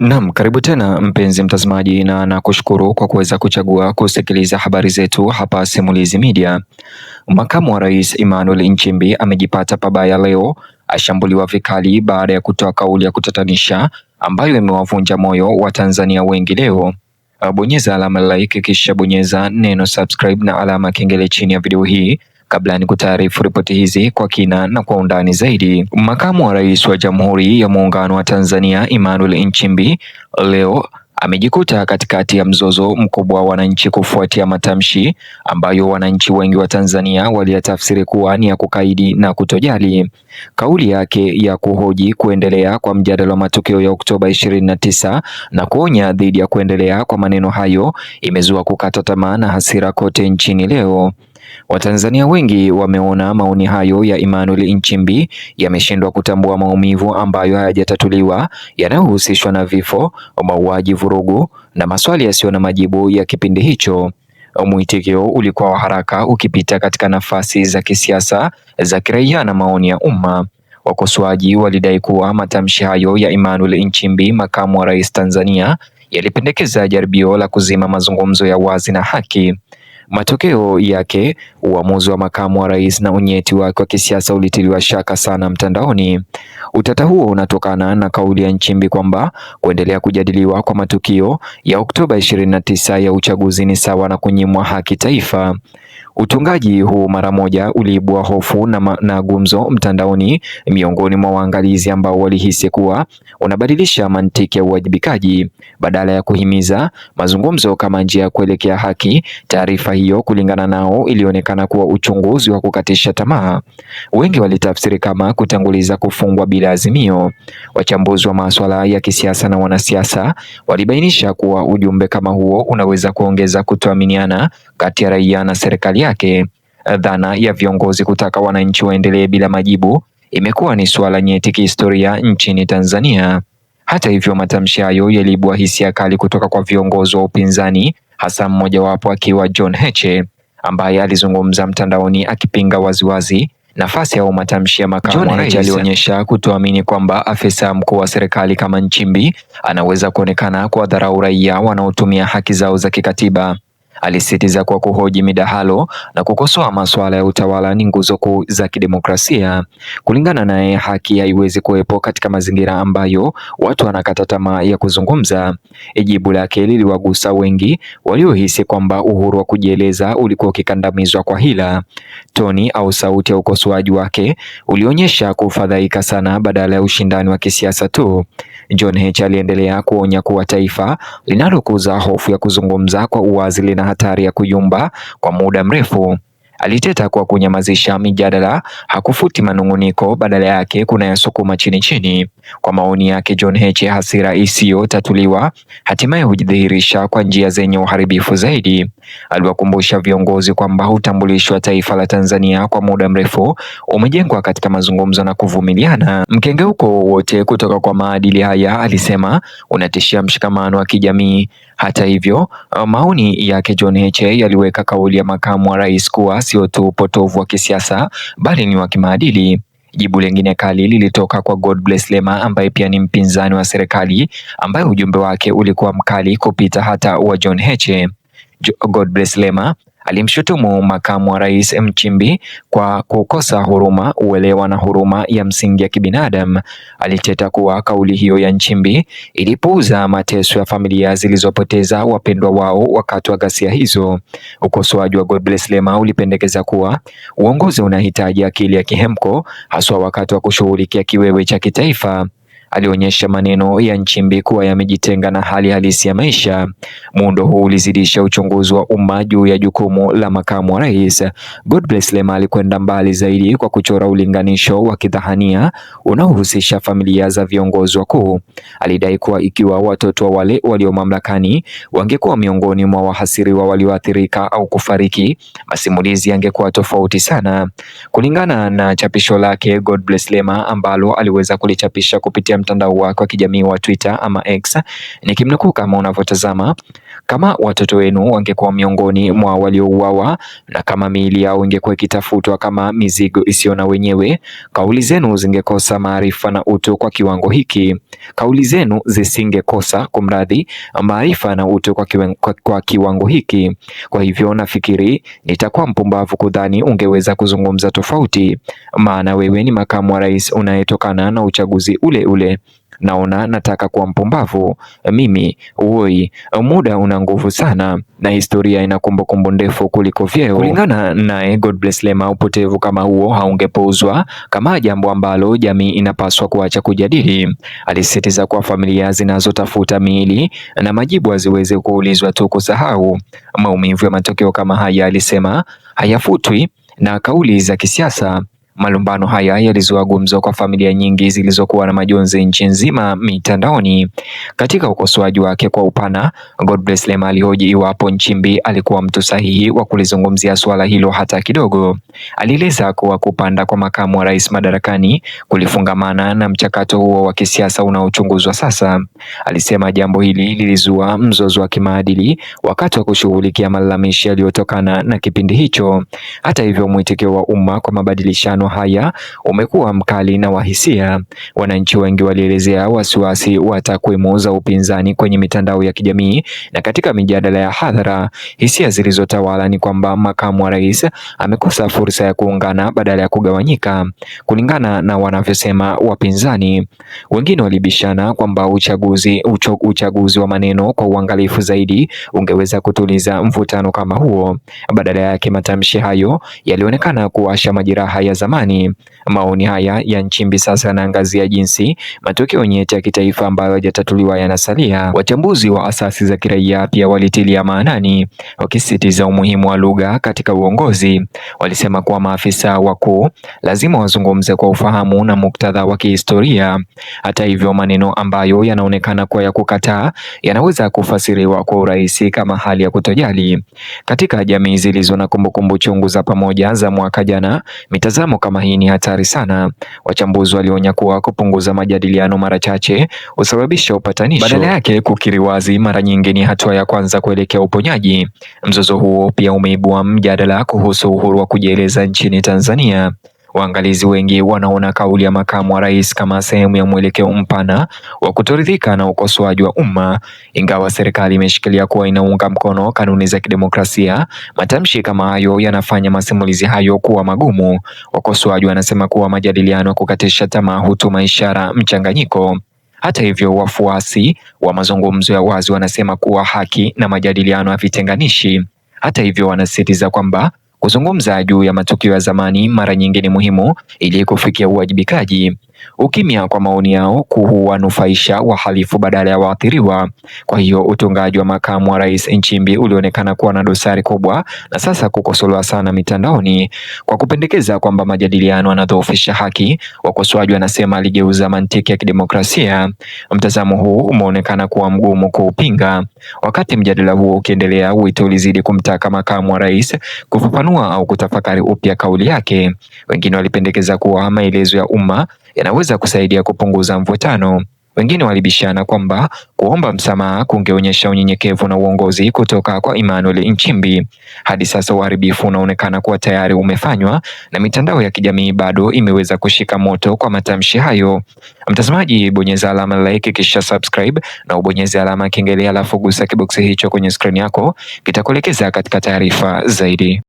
Naam, karibu tena mpenzi mtazamaji, na nakushukuru kwa kuweza kuchagua kusikiliza habari zetu hapa Simulizi Media. Makamu wa Rais Emmanuel Nchimbi amejipata pabaya leo, ashambuliwa vikali baada ya kutoa kauli ya kutatanisha ambayo imewavunja moyo wa Tanzania wengi leo. Bonyeza alama like kisha bonyeza neno subscribe na alama kengele chini ya video hii kabla ni kutaarifu ripoti hizi kwa kina na kwa undani zaidi. Makamu wa Rais wa Jamhuri ya Muungano wa Tanzania Emmanuel Nchimbi leo amejikuta katikati ya mzozo mkubwa wa wananchi kufuatia matamshi ambayo wananchi wengi wa Tanzania waliyatafsiri kuwa ni ya kukaidi na kutojali. Kauli yake ya kuhoji kuendelea kwa mjadala wa matukio ya Oktoba 29 na kuonya dhidi ya kuendelea kwa maneno hayo imezua kukata tamaa na hasira kote nchini leo. Watanzania wengi wameona maoni hayo ya Emmanuel Nchimbi yameshindwa kutambua maumivu ambayo hayajatatuliwa yanayohusishwa na vifo, mauaji, vurugu na maswali yasiyo na majibu ya kipindi hicho. Mwitikio ulikuwa wa haraka, ukipita katika nafasi za kisiasa, za kiraia na maoni ya umma. Wakosoaji walidai kuwa matamshi hayo ya Emmanuel Nchimbi, makamu wa rais Tanzania, yalipendekeza jaribio la kuzima mazungumzo ya wazi na haki. Matokeo yake, uamuzi wa makamu wa rais na unyeti wake wa kisiasa ulitiliwa shaka sana mtandaoni. Utata huo unatokana na kauli ya Nchimbi kwamba kuendelea kujadiliwa kwa matukio ya Oktoba 29 ya uchaguzi ni sawa na kunyimwa haki taifa. Utungaji huu mara moja uliibua hofu na gumzo mtandaoni miongoni mwa waangalizi ambao walihisi kuwa unabadilisha mantiki ya uwajibikaji badala ya kuhimiza mazungumzo kama njia ya kuelekea haki. Taarifa hiyo, kulingana nao, ilionekana kuwa uchunguzi wa kukatisha tamaa. Wengi walitafsiri kama kutanguliza kufungwa bila azimio. Wachambuzi wa masuala ya kisiasa na wanasiasa walibainisha kuwa ujumbe kama huo unaweza kuongeza kutoaminiana kati ya raia na serikali yake. Dhana ya viongozi kutaka wananchi waendelee bila majibu imekuwa ni suala nyeti kihistoria nchini Tanzania. Hata hivyo, matamshi hayo yaliibua hisia kali kutoka kwa viongozi wa upinzani, hasa mmojawapo akiwa John Heche ambaye alizungumza mtandaoni akipinga waziwazi nafasi au matamshi ya makamu wa rais. Alionyesha kutoamini kwamba afisa mkuu wa serikali kama Nchimbi anaweza kuonekana kuwadharau raia wanaotumia haki zao za kikatiba. Alisisitiza kwa kuhoji midahalo na kukosoa masuala ya utawala ni nguzo kuu za kidemokrasia. Kulingana naye, haki haiwezi kuwepo katika mazingira ambayo watu wanakata tamaa ya kuzungumza. Jibu lake liliwagusa wengi waliohisi kwamba uhuru wa kujieleza ulikuwa ukikandamizwa kwa hila. Toni au sauti ya ukosoaji wake ulionyesha kufadhaika sana badala ya ushindani wa kisiasa tu. John Heche aliendelea kuonya kuwa taifa linalokuza hofu ya kuzungumza kwa uwazi lina hatari ya kuyumba kwa muda mrefu. Aliteta kwa kunyamazisha mijadala hakufuti manunguniko, badala yake kunayasukuma chini chini. Kwa maoni yake John Heche, hasira isiyotatuliwa hatimaye hujidhihirisha kwa njia zenye uharibifu zaidi. Aliwakumbusha viongozi kwamba utambulisho wa taifa la Tanzania kwa muda mrefu umejengwa katika mazungumzo na kuvumiliana. Mkengeuko wowote kutoka kwa maadili haya, alisema, unatishia mshikamano wa kijamii. Hata hivyo, maoni yake John Heche yaliweka kauli ya makamu wa rais kuwa sio tu upotovu wa kisiasa bali ni wa kimaadili. Jibu lingine kali lilitoka kwa Godbless Lema ambaye pia ni mpinzani wa serikali, ambaye ujumbe wake ulikuwa mkali kupita hata wa John Heche. Godbless Lema alimshutumu makamu wa rais Nchimbi kwa kukosa huruma, uelewa na huruma ya msingi ya kibinadamu. Aliteta kuwa kauli hiyo ya Nchimbi ilipuuza mateso ya familia zilizopoteza wapendwa wao wakati wa ghasia hizo. Ukosoaji wa Godbless Lema ulipendekeza kuwa uongozi unahitaji akili ya kihemko, haswa wakati wa kushughulikia kiwewe cha kitaifa. Alionyesha maneno ya Nchimbi kuwa yamejitenga na hali halisi ya maisha. Muundo huu ulizidisha uchunguzi wa umma juu ya jukumu la makamu wa rais. Godbless Lema alikwenda mbali zaidi kwa kuchora ulinganisho wa kidhahania unaohusisha familia za viongozi wakuu. Alidai kuwa ikiwa watoto wa wale walio mamlakani wangekuwa miongoni mwa wahasiriwa walioathirika au kufariki, masimulizi yangekuwa tofauti sana. Kulingana na chapisho lake, Godbless Lema ambalo aliweza kulichapisha kupitia mtandao wake wa kijamii wa Twitter ama X, nikimnukuu kama unavyotazama: kama watoto wenu wangekuwa miongoni mwa waliouawa na kama miili yao ingekuwa ikitafutwa kama mizigo isiyo na wenyewe, kauli zenu zingekosa maarifa na utu kwa kiwango hiki. Kauli zenu zisingekosa, kumradhi, maarifa na utu kwa kiwango hiki. Kwa hivyo nafikiri nitakuwa mpumbavu kudhani ungeweza kuzungumza tofauti, maana wewe ni makamu wa rais unayetokana na uchaguzi ule ule. Naona nataka kuwa mpumbavu mimi? Woi, muda una nguvu sana na historia ina kumbukumbu ndefu kuliko vyeo. Kulingana naye Godbless Lema, upotevu kama huo haungepuuzwa kama jambo ambalo jamii inapaswa kuacha kujadili. Alisisitiza kuwa familia zinazotafuta miili na majibu haziwezi kuulizwa tu kusahau. Maumivu ya matokeo kama haya, alisema, hayafutwi na kauli za kisiasa. Malumbano haya yalizua gumzo kwa familia nyingi zilizokuwa na majonzi nchi nzima mitandaoni. Katika ukosoaji wake kwa upana, Godbless Lema alihoji iwapo Nchimbi alikuwa mtu sahihi wa kulizungumzia suala hilo hata kidogo. Alieleza kuwa kupanda kwa makamu wa rais madarakani kulifungamana na mchakato huo wa kisiasa unaochunguzwa sasa. Alisema jambo hili lilizua mzozo wa kimaadili wakati wa kushughulikia malalamishi yaliyotokana na kipindi hicho. Hata hivyo, mwitikio wa umma kwa mabadilishano haya umekuwa mkali na wa hisia. Wananchi wengi walielezea wasiwasi wa takwimu za upinzani kwenye mitandao ya kijamii na katika mijadala ya hadhara. Hisia zilizotawala ni kwamba makamu wa rais amekosa fursa ya kuungana badala ya kugawanyika, kulingana na wanavyosema wapinzani. Wengine walibishana kwamba uchaguzi wa maneno kwa uangalifu zaidi ungeweza kutuliza mvutano kama huo. Badala yake, matamshi hayo yalionekana kuwasha majeraha ya zamani. Maoni haya ya Nchimbi sasa yanaangazia jinsi matokeo nyeti ya kitaifa ambayo hayajatatuliwa yanasalia. Wachambuzi wa asasi za kiraia pia walitilia maanani, wakisisitiza umuhimu wa lugha katika uongozi. Walisema kuwa maafisa wakuu lazima wazungumze kwa ufahamu na muktadha wa kihistoria. Hata hivyo, maneno ambayo yanaonekana kuwa ya kukataa yanaweza kufasiriwa kwa urahisi kama hali ya kutojali. Katika jamii zilizo na kumbukumbu chungu za pamoja za mwaka jana, mitazamo kama hii ni hatari sana. Wachambuzi walionya kuwa kupunguza majadiliano mara chache husababisha upatanisho, badala yake kukiri wazi mara nyingi ni hatua ya kwanza kuelekea uponyaji. Mzozo huo pia umeibua mjadala kuhusu uhuru wa kujieleza nchini Tanzania. Waangalizi wengi wanaona kauli ya makamu wa rais kama sehemu ya mwelekeo mpana wa kutoridhika na ukosoaji wa umma. Ingawa serikali imeshikilia kuwa inaunga mkono kanuni za kidemokrasia, matamshi kama hayo yanafanya masimulizi hayo kuwa magumu. Wakosoaji wanasema kuwa majadiliano ya kukatisha tamaa hutuma ishara mchanganyiko. Hata hivyo, wafuasi wa mazungumzo ya wazi wanasema kuwa haki na majadiliano havitenganishi. Hata hivyo, wanasisitiza kwamba kuzungumza juu ya matukio ya zamani mara nyingi ni muhimu ili kufikia uwajibikaji. Ukimya kwa maoni yao kuwanufaisha wahalifu badala ya waathiriwa. Kwa hiyo utungaji wa makamu wa rais Nchimbi ulionekana kuwa na dosari kubwa na sasa kukosolewa sana mitandaoni. Kwa kupendekeza kwamba majadiliano yanadhoofisha haki, wakosoaji wanasema aligeuza mantiki ya kidemokrasia. Mtazamo huu umeonekana kuwa mgumu kuupinga. Wakati mjadala huo ukiendelea, wito ulizidi kumtaka makamu wa rais kufafanua au kutafakari upya kauli yake. Wengine walipendekeza kuwa maelezo ya umma yanaweza kusaidia kupunguza mvutano. Wengine walibishana kwamba kuomba msamaha kungeonyesha unyenyekevu na uongozi kutoka kwa Emmanuel Nchimbi. Hadi sasa uharibifu unaonekana kuwa tayari umefanywa na mitandao ya kijamii bado imeweza kushika moto kwa matamshi hayo. Mtazamaji, bonyeza alama like kisha subscribe na ubonyeze alama kengele, alafu gusa kiboksi hicho kwenye screen yako, kitakuelekeza katika taarifa zaidi.